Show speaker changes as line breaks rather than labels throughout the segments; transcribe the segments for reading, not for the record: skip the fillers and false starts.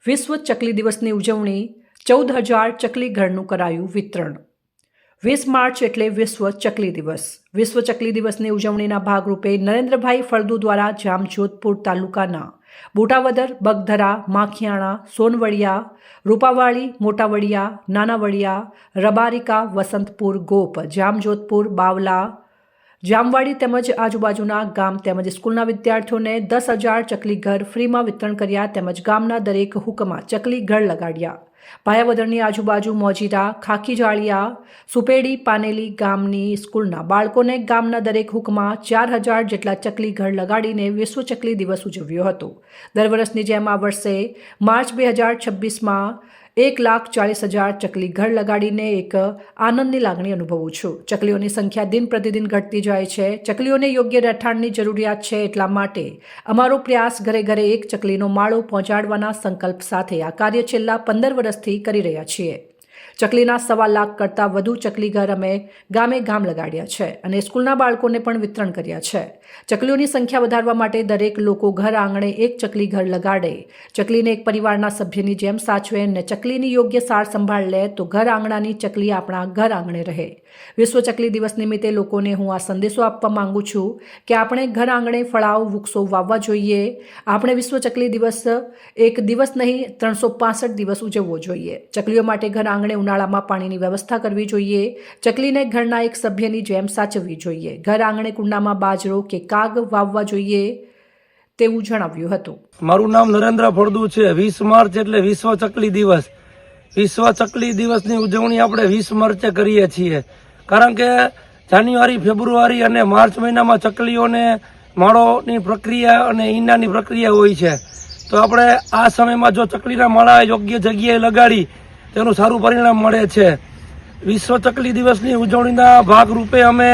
વિશ્વ ચકલી દિવસની ઉજવણી 14,000 ચકલી ઘરનું કરાયું વિતરણ। 20 માર્ચ એટલે વિશ્વ ચકલી દિવસ। વિશ્વ ચકલી દિવસની ઉજવણીના ભાગરૂપે નરેન્દ્રભાઈ ફળદુ દ્વારા જામજોધપુર તાલુકાના બોટાવદર, બગધરા, માખિયાણા, સોનવડિયા, રૂપાવાળી, મોટાવડિયા, નાનાવડિયા, રબારિકા, વસંતપુર, ગોપ, જામજોધપુર, બાવલા, જામવાડી તેમજ આજુબાજુના ગામ તેમજ સ્કૂલના વિદ્યાર્થીઓને 10,000 ચકલી ઘર ફ્રીમાં વિતરણ કર્યા તેમજ ગામના દરેક હુકમાં ચકલી ઘર લગાડ્યા। પાયાવદરની આજુબાજુ મોજીરા, ખાખીજાળિયા, સુપેડી, પાનેલી ગામની સ્કૂલના બાળકોને ગામના દરેક હુકમાં 4,000 જેટલા ચકલી ઘર લગાડીને વિશ્વ ચકલી દિવસ ઉજવ્યો હતો। દર વર્ષની જેમ આ વર્ષે માર્ચ 2026માં 1,40,000 ચકલી ઘર લગાડીને એક આનંદની લાગણી અનુભવું છું। ચકલીઓની સંખ્યા દિન પ્રતિદિન ઘટતી જાય છે। ચકલીઓને યોગ્ય રહેઠાણની જરૂરિયાત છે, એટલા માટે અમારો પ્રયાસ ઘરે ઘરે એક ચકલીનો માળો પહોંચાડવાના સંકલ્પ સાથે આ કાર્ય છેલ્લા 15 વર્ષથી કરી રહ્યા છીએ। ચકલીના 1.25 લાખ કરતાં વધુ ચકલી ઘર અમે ગામે ગામ લગાડ્યા છે અને સ્કૂલના બાળકોને પણ વિતરણ કર્યા છે। ચકલીઓની સંખ્યા વધારવા માટે દરેક લોકો ઘર આંગણે એક ચકલી ઘર લગાડે, ચકલીને એક પરિવારના સભ્યની જેમ સાચવે અને ચકલીની યોગ્ય સાર સંભાળ લે તો ઘર આંગણાની ચકલી આપણા ઘર આંગણે રહે। વિશ્વ ચકલી દિવસ નિમિત્તે લોકોને હું આ સંદેશો આપવા માંગુ છું કે આપણે ઘર આંગણે ફળાવ વૃક્ષો વાવવા જોઈએ। આપણે વિશ્વ ચકલી દિવસ એક દિવસ નહીં 365 દિવસ ઉજવવો જોઈએ। ચકલીઓ માટે ઘર આંગણે ઉનાળામાં પાણીની વ્યવસ્થા કરવી જોઈએ। ચકલીને ઘરના એક સભ્યની જેમ સાચવવી જોઈએ। ઘર આંગણે કુંડામાં બાજરો કે કાગ વાવવા જોઈએ તેવું જણાવ્યું હતું।
મારું નામ નરેન્દ્ર ફળદુ છે। 20 માર્ચ એટલે વિશ્વ ચકલી દિવસ। વિશ્વ ચકલી દિવસની ઉજવણી આપણે 20 માર્ચે કરીએ છીએ, કારણ કે જાન્યુઆરી, ફેબ્રુઆરી અને માર્ચ મહિનામાં ચકલીઓને માળોની પ્રક્રિયા અને ઈંડાની પ્રક્રિયા હોય છે। તો આપણે આ સમયમાં જો ચકલીના માળા યોગ્ય જગ્યાએ લગાડી તેનું સારું પરિણામ મળે છે। વિશ્વ ચકલી દિવસની ઉજવણીના ભાગરૂપે અમે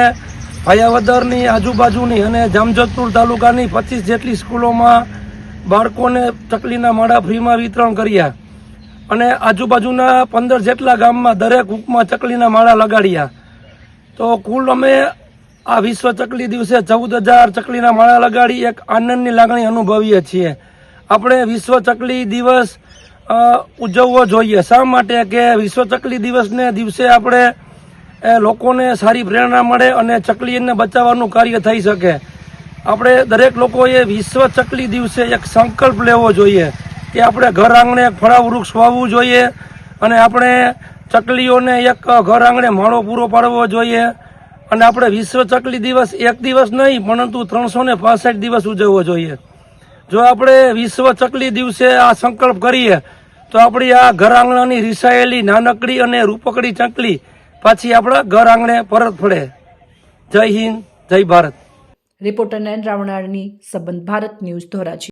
પાયાવદરની આજુબાજુની અને જામજોધપુર તાલુકાની 25 જેટલી સ્કૂલોમાં બાળકોને ચકલીના માળા ફ્રીમાં વિતરણ કર્યા અને આજુબાજુના 15 જેટલા ગામમાં દરેક હુકમાં ચકલીના માળા લગાડ્યા। તો કુલ અમે આ વિશ્વ ચકલી દિવસે 14,000 ચકલીના માળા લગાડી એક આનંદની લાગણી અનુભવીએ છીએ। આપણે વિશ્વ ચકલી દિવસ ઉજવવો જોઈએ। શા માટે કે વિશ્વ ચકલી દિવસને દિવસે આપણે લોકોને સારી પ્રેરણા મળે અને ચકલીને બચાવવાનું કાર્ય થઈ શકે। આપણે દરેક લોકોએ વિશ્વ ચકલી દિવસે એક સંકલ્પ લેવો જોઈએ કે આપણે ઘર આંગણે એક ફળાવ વૃક્ષ વાવવું જોઈએ અને આપણે ચકલીઓને એક ઘર આંગણે માળો પૂરો પાડવો જોઈએ અને આપણે વિશ્વ ચકલી દિવસ એક દિવસ નહીં પરંતુ 365 દિવસ ઉજવવો જોઈએ। જો આપણે વિશ્વ ચકલી દિવસે આ સંકલ્પ કરીએ તો આપણી આ ઘર આંગણાની રીસાયેલી નાનકડી અને રૂપકડી ચકલી પાછી આપણા ઘર આંગણે પરત ફળે। જય હિન્દ, જય ભારત।
રિપોર્ટર નયન રાવણાણી, સંબંધ ભારત ન્યૂઝ, ધોરાજી।